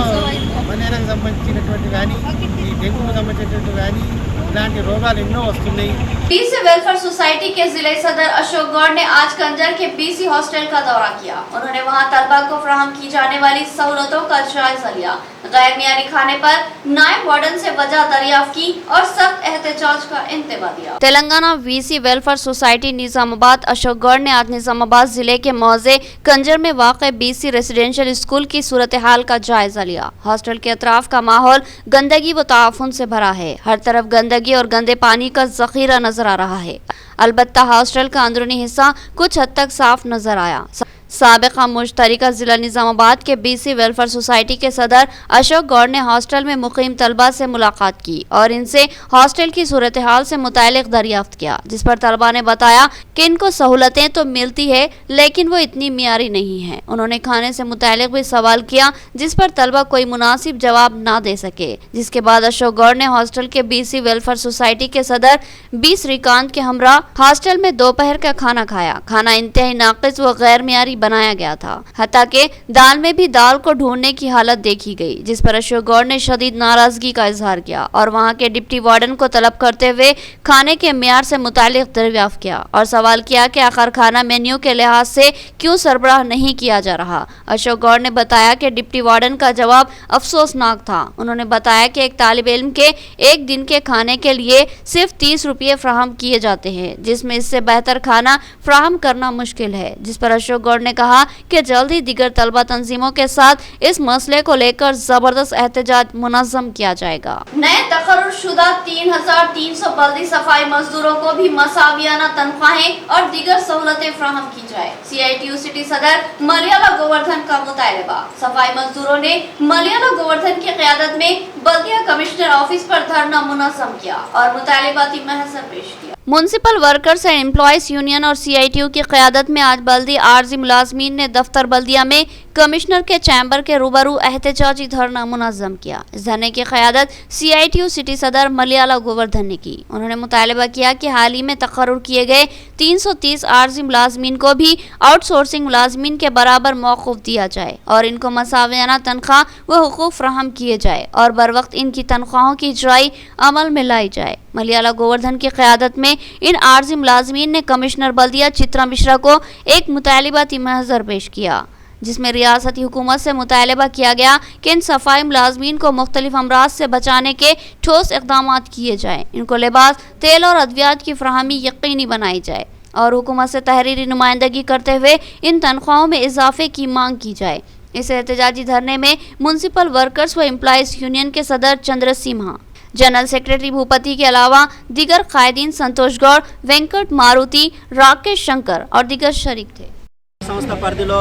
మలేరియాకు సంబంధించినటువంటి కానీ, ఈ డెంగ్యూకు సంబంధించినటువంటి కానీ ఇలాంటి రోగాలు ఎన్నో వస్తున్నాయి. बीसी वेलफेयर सोसाइटी के जिले सदर अशोक गौड़ ने आज कंजर के बीसी हॉस्टल का दौरा किया। उन्होंने वहां तलबा को फराहम की जाने वाली सहूलतों का जायजा लिया। गैर मियारी खाने पर नायब वार्डन से वजह दरियाफ्त की और सख्त एहतजाज का इंतबा दिया। Telangana VC welfare society Nizamabad Ashok Goud ने आज निजामाबाद जिले के मौजे कंजर में वाक़ बीसी रेसिडेंशियल स्कूल की सूरत हाल का जायजा लिया। हॉस्टल के अतराफ का माहौल गंदगी व ताफुन से भरा है। हर तरफ गंदगी और गंदे पानी का जखीरा नजर आ रहा है। अलबत्ता हॉस्टल का अंदरूनी हिस्सा कुछ हद तक साफ नजर आया। साबिका मुश्तरिका जिला निजामाबाद के बीसी वेलफेयर सोसाइटी के सदर अशोक गौड़ ने हॉस्टल में मुकीम तलबा से मुलाकात की और इनसे हॉस्टल की सूरत हाल से मुतालिक दरियाफ्त किया, जिस पर तलबा ने बताया कि इनको सहूलतें तो मिलती है लेकिन वो इतनी मियारी नहीं है। उन्होंने खाने से मुतालिक भी सवाल किया, जिस पर तलबा कोई मुनासिब जवाब ना दे सके, जिसके बाद अशोक गौड़ ने हॉस्टल के बीसी वेलफेयर सोसाइटी के सदर बी श्रीकांत के हमरा हॉस्टल में दोपहर का खाना खाया। खाना इंतहाई नाकिस व गैर मियारी बनाया गया था, हत्ता के दाल में भी दाल को ढूंढने की हालत देखी गई, जिस पर अशोक गौड़ ने शदीद नाराजगी का इजहार किया और वहां के डिप्टी वार्डन को तलब करते हुए खाने के मियार से मुतालिक दरियाफ्त किया और सवाल किया कि आखिर खाना मेन्यू के लिहाज से क्यों सरबराह नहीं किया जा रहा। अशोक गौड़ ने बताया कि डिप्टी वार्डन का जवाब अफसोसनाक था। उन्होंने बताया कि एक तालिब इल्म के एक दिन के खाने के लिए सिर्फ 30 रुपये फ्राहम किए जाते हैं, जिसमें इससे बेहतर खाना फ्राहम करना मुश्किल है, जिस पर अशोक गौड़ ने कहा कि जल्द ही दीगर तलबा तंजीमों के साथ इस मसले को लेकर जबरदस्त एहतजाज मुनज़्ज़म किया जाएगा। नए तकर्रुरशुदा 3300 बल्दी सफाई मजदूरों को भी मसावियाना तनख्वाहें और दीगर सहूलतें फराहम की जाए। CITU सिटी सदर मलियाला गोवर्धन का मुतालबा। सफाई मजदूरों ने मलियाला गोवर्धन की क़यादत में बल्दिया कमिश्नर ऑफिस पर धरना मुनज़्ज़म किया और मुतालबाती महज़र पेश किया। Municipal workers and employees union और CITU की क़यादत में आज बल्दी आर्जी मुलाजमीन ने दफ्तर बल्दिया में कमिश्नर के चैम्बर के रूबरू एहतजाजी धरना मुनज़्ज़म किया। इस धरने की क़यादत CITU सिटी सदर मलियाला गोवर्धन ने की। उन्होंने मुतालबा किया कि हाल ही में तकर्रुर किए गए 330 आर्जी मुलाजमीन को भी आउटसोर्सिंग मुलाजमीन के बराबर मौक़ूफ़ दिया जाए और इनको मसावियाना तनख्वाह व हुकूक़ फराहम किए जाए और बर वक्त इनकी तनख्वाहों की इजराई अमल में लाई जाए। मलियाला गोवर्धन की क़यादत में इन आर्जी मुलाजमीन ने कमिश्नर बल्दिया चित्रा मिश्रा को एक मुतालबाती महज़र पेश किया, जिसमें रियासती हुकूमत से मुतालबा किया गया कि इन सफाई मुलाजमीन को मुख्तलिफ अमराज से बचाने के ठोस इक़दाम किए जाएँ, इनको लिबास, तेल और अद्वियात की फराहमी यकीनी बनाई जाए और हुकूमत से तहरीरी नुमाइंदगी करते हुए इन तनख्वाहों में इजाफे की मांग की जाए। इस एहतजाजी धरने में म्युनिसिपल वर्कर्स व एम्प्लॉयज़ यूनियन के सदर चंद्र सिम्हा, जनरल सेक्रेटरी भूपति के अलावा दीगर कायदीन संतोष गौड़, वेंकट मारुति, राकेश शंकर और दीगर शरीक थे। సంస్థ పరిధిలో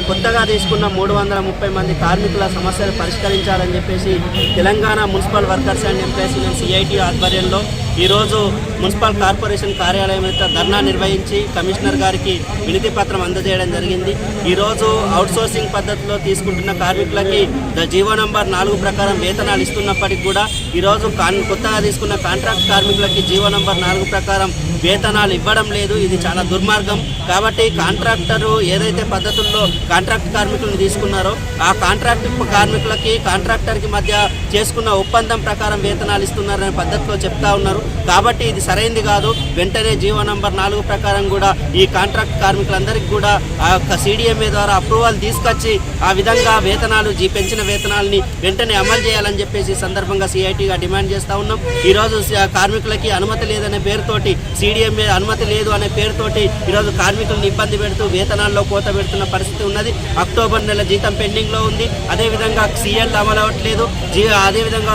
కొత్తగా తీసుకున్న 330 మంది కార్మికుల సమస్యలు పరిష్కరించాలని చెప్పేసి Telangana municipal workers and employees union CITU ఆధ్వర్యంలో ఈరోజు మున్సిపల్ కార్పొరేషన్ కార్యాలయం యొక్క ధర్నా నిర్వహించి కమిషనర్ గారికి వినతి పత్రం అందజేయడం జరిగింది। ఈరోజు అవుట్సోర్సింగ్ పద్ధతిలో తీసుకుంటున్న కార్మికులకి జీవో నంబర్ 4 ప్రకారం వేతనాలు ఇస్తున్నప్పటికీ కూడా ఈరోజు కొత్తగా తీసుకున్న కాంట్రాక్ట్ కార్మికులకి జీవో నంబర్ 4 ప్రకారం వేతనాలు ఇవ్వడం లేదు। ఇది చాలా దుర్మార్గం। కాబట్టి కాంట్రాక్టరు ఏదైతే పద్ధతుల్లో కాంట్రాక్ట్ కార్మికులను తీసుకున్నారో ఆ కాంట్రాక్ట్ కార్మికులకి కాంట్రాక్టర్కి మధ్య చేసుకున్న ఒప్పందం ప్రకారం వేతనాలు ఇస్తున్నారనే పద్ధతిలో చెప్తా ఉన్నారు। కాబట్టి ఇది సరైంది కాదు। వెంటనే జీవో నంబర్ 4 ప్రకారం కూడా ఈ కాంట్రాక్ట్ కార్మికులందరికీ కూడా ఆ CDMA ద్వారా అప్రూవల్ తీసుకొచ్చి ఆ విధంగా వేతనాలు పెంచిన వేతనాలని వెంటనే అమలు చేయాలని చెప్పేసి సందర్భంగా CITగా డిమాండ్ చేస్తూ ఉన్నాం। ఈరోజు కార్మికులకి అనుమతి లేదనే పేరుతోటి CDMA అనుమతి లేదు అనే పేరుతోటి ఈరోజు కార్మికులను ఇబ్బంది పెడుతూ వేతనాల్లో కోత పెడుతున్న పరిస్థితి ఉన్నది। అక్టోబర్ నెల జీతం పెండింగ్లో ఉంది। అదేవిధంగా CL అమలు అవ్వట్లేదు, అదేవిధంగా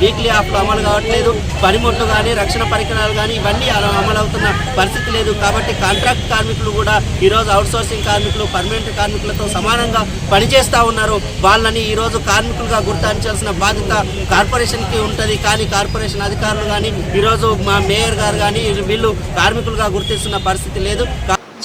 వీక్లీ ఆఫ్లు అమలు కావట్లేదు, పనిముట్లు కానీ రక్షణ పరికరాలు కానీ ఇవన్నీ అమలు అవుతున్న పరిస్థితి లేదు. కాబట్టి కాంట్రాక్ట్ కార్మికులు కూడా ఈరోజు అవుట్సోర్సింగ్ కార్మికులు పర్మనెంట్ కార్మికులతో సమానంగా పనిచేస్తూ ఉన్నారు. వాళ్ళని ఈరోజు కార్మికులుగా గుర్తించాల్సిన బాధ్యత కార్పొరేషన్కి ఉంటుంది. కానీ కార్పొరేషన్ అధికారులు కానీ ఈరోజు మా మేయర్ గారు కానీ వీళ్ళు కార్మికులుగా గుర్తిస్తున్న పరిస్థితి లేదు.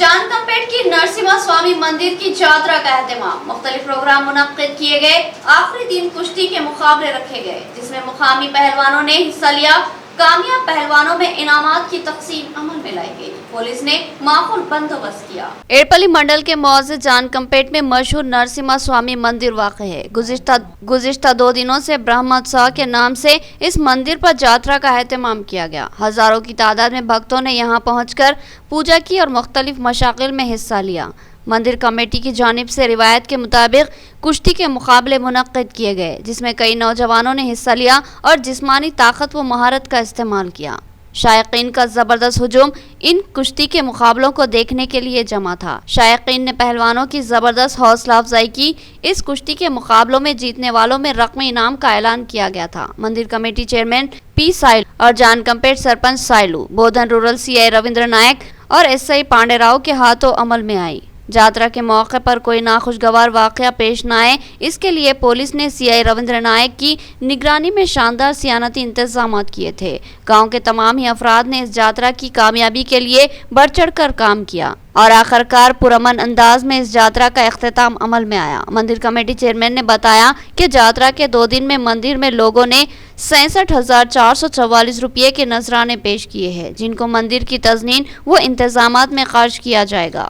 जानकमपेट की नरसिम्हा स्वामी मंदिर की यात्रा का एहतमाम, मुख्तलिफ प्रोग्राम मुनक्किद किए गए। आखिरी दिन कुश्ती के मुकाबले रखे गए जिसमें मुकामी पहलवानों ने हिस्सा लिया। कामयाब पहलवानों में इनामात की तकसीम अमल में लाई गई। पुलिस ने माकूल बंदोबस्त किया। एड़पल्ली मंडल के मुअज़्ज़ज़ जानकमपेट में मशहूर नरसिम्हा स्वामी मंदिर वाक़ है। गुज़िश्ता 2 दिनों से ब्रह्मोत्सव के नाम से इस मंदिर पर यात्रा का एहतमाम किया गया। हजारों की तादाद में भक्तों ने यहाँ पहुँचकर पूजा की और मुख्तलिफ मशागिल में हिस्सा लिया। मंदिर कमेटी की जानिब से रिवायत के मुताबिक कुश्ती के मुकाबले मुनक्किद किए गए जिसमें कई नौजवानों ने हिस्सा लिया और जिस्मानी ताकत व महारत का इस्तेमाल किया। शायकीन का ज़बरदस्त हुजूम इन कुश्ती के मुकाबलों को देखने के लिए जमा था। शायकीन ने पहलवानों की ज़बरदस्त हौसला अफजाई की। इस कुश्ती के मुकाबलों में जीतने वालों में रकमी इनाम का ऐलान किया गया था। मंदिर कमेटी चेयरमैन पी साइलू और जानकमपेट सरपंच साइलू, बोधन रूरल सीआई रविंद्र नायक और एसआई पांडेराव के हाथों अमल में आई। यात्रा के मौके पर कोई नाखुशगवार वाक़या पेश न आए, इसके लिए पुलिस ने सीआई रविंद्र नायक की निगरानी में शानदार सियानती इंतजाम किए थे। गांव के तमाम ही अफराद ने इस यात्रा की कामयाबी के लिए बढ़ चढ़ कर काम किया और आखिरकार पुरअमन अंदाज में इस यात्रा का इख्तिताम अमल में आया। मंदिर कमेटी चेयरमैन ने बताया कि यात्रा के 2 दिन में मंदिर में लोगों ने 66,444 रुपये के नजराने पेश किए हैं जिनको मंदिर की तज़नीन व इंतजामात में खर्च किया जाएगा।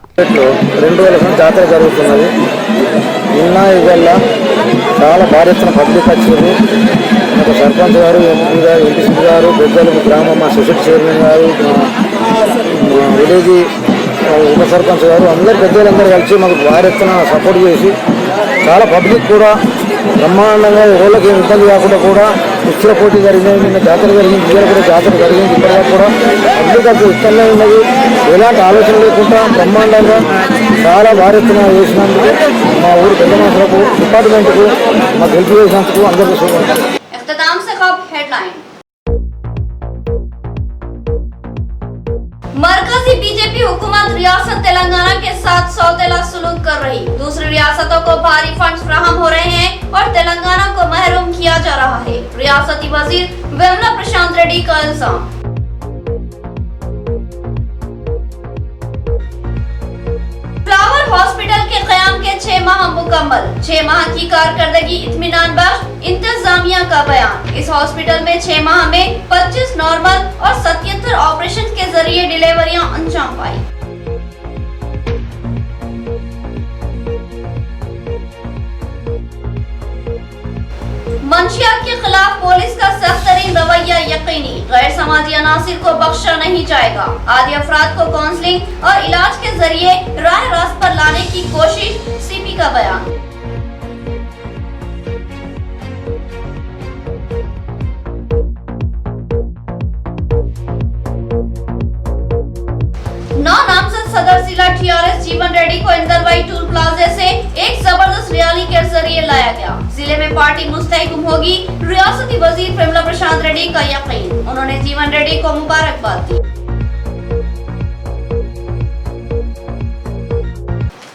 జాతర జరుగుతున్నది. నిన్న ఇవాళ చాలా భారీ ఎత్తున పబ్లిక్ వచ్చారు. మాకు సర్పంచ్ గారు, ఎంపీ గారు, ఎంపీసీ గారు, పెద్దలు, గ్రామం, మా సొసైటీ చైర్మన్ గారు, మా విలేజ్ ఉప సర్పంచ్ గారు, అందరు పెద్దలందరూ కలిసి మాకు భారీ ఎత్తున సపోర్ట్ చేసి చాలా పబ్లిక్ కూడా బ్రహ్మాండంగా ఎవరికి ఇబ్బంది కాకుండా కూడా కుర్చీల పోటీ జరిగింది. నిన్న జాతర జరిగింది, ఇవాళ కూడా జాతర జరిగింది. ఇప్పటివరకు కూడా పబ్లిక్ అది ఇష్టంగా ఉన్నది. ఎలాంటి ఆలోచన లేకుండా బ్రహ్మాండంగా చాలా భారీ ఎత్తున చేసినందుకు మా ఊరు పెద్ద మనుషులకు, డిపార్ట్మెంట్కు, మాకు హెల్ప్ చేసినందుకు అందరికీ శుభాకాంక్షలు. इख्तिताम से खबर हेडलाइन। मरकजी बीजेपी हुकूमत रियासत तेलंगाना के साथ सौतेला सुलूक कर रही। दूसरी रियासतों को भारी फंड्स फराहम हो रहे हैं और तेलंगाना को महरूम किया जा रहा है। रियासती वजीर वेमला प्रशांत रेड्डी का इल्जाम। फ्लावर हॉस्पिटल के क़याम के 6 माह मुकम्मल, 6 माह की कारकर्दगी इत्मीनान बख्श, इंतजामिया का बयान। इस हॉस्पिटल में 6 माह में 25 नॉर्मल और 77 ऑपरेशन के जरिए डिलीवरियां अंजाम पाई। मंशियात के खिलाफ पुलिस का सख्त तरीन रवैया यकीनी, गैर समाजी अनासिर को बख्शा नहीं जाएगा। आदि अफराद को काउंसलिंग और इलाज के जरिए राह रास्त पर लाने की कोशिश, सीपी का बयान। 9 नामजद सदर जिला टीआरएस जीवन रेड्डी को इंदरवाई टूल प्लाजा से एक जबरदस्त रैली के जरिए लाया गया। जिले में पार्टी मुस्तहकम होगी, रियासती वजीर वेमला प्रशांत रेड्डी का यकीन। उन्होंने जीवन रेड्डी को मुबारकबाद दी।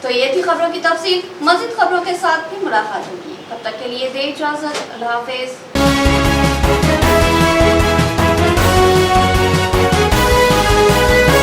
तो ये थी खबरों की तफसील। मज़ीद खबरों के साथ भी मुलाकात होगी। तब तक के लिए दे इजाजत। अल्लाह हाफिज।